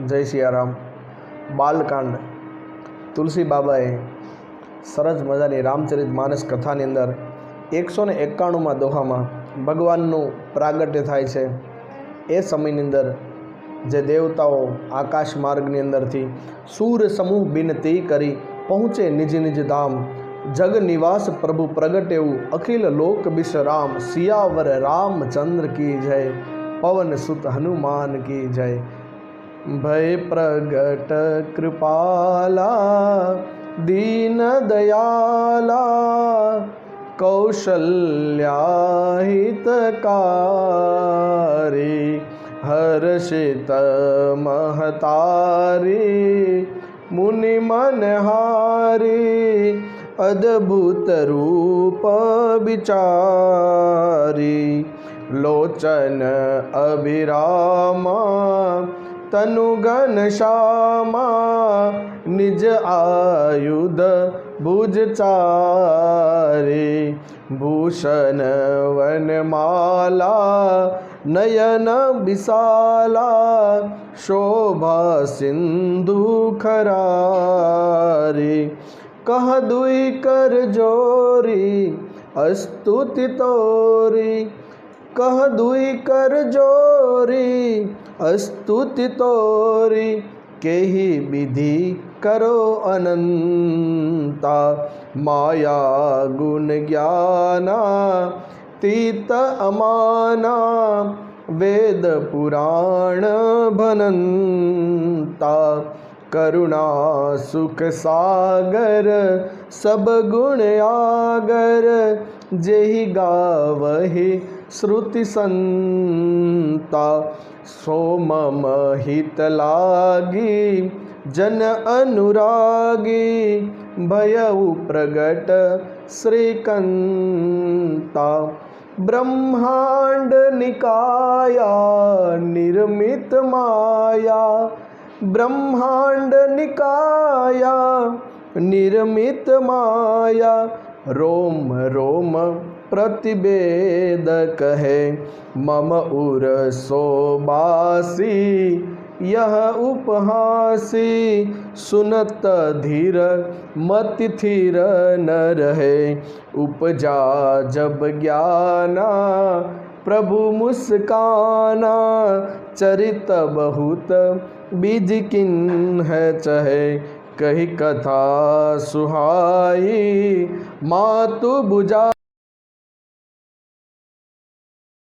જય સિયારામ। બાલકાંડ તુલસી બાબાએ સરસ મજાની રામચરિત માનસ કથાની અંદર 191માં દોહામાં ભગવાનનું પ્રાગટ્ય થાય છે। એ સમયની અંદર જે દેવતાઓ આકાશ માર્ગની અંદરથી સૂર સમૂહ બિનતી કરી પહોંચે નિજ નિજ ધામ, જગ નિવાસ પ્રભુ પ્રગટ એવું અખિલ લોક વિશ્રામ, સિયાવર રામચંદ્ર की जय, पवन सुत हनुमान की जय। भय प्रगट कृपाला दीन दयाला, कौशल्या हितकारी, हर्षित महतारी, मुनि मनहारी, अद्भुत रूप विचारी, लोचन अभिरामा, तनु घनश्यामा, निज आयुध भुजचारी, भूषण वनमाला, नयन विशाला, शोभा सिंधु खरारी, कह दुई कर जोरी स्तुति तोरी, कह दुई कर जोरी स्तुति तोरी, केहि विधि करो अनंता, माया गुण ज्ञाना तीत अमाना, वेद पुराण भनंता, करुणा सुख सागर सब गुण आगर, जेहि गावहि श्रुति संता, सो मम हित लागी जन अनुरागी, भयउ प्रगट श्रीकंता, ब्रह्मांड निकाया निर्मित माया, ब्रह्मांड निकाया निर्मित माया, रोम रोम प्रतिवेद कहे, मम उर सोबासी यह उपहासी, सुनत धीर मति थीर न रहे, उपजा जब ज्ञाना प्रभु मुस्काना, चरित बहुत बीज किन्ह चहे, कही कथा सुहाई मातु बुझा।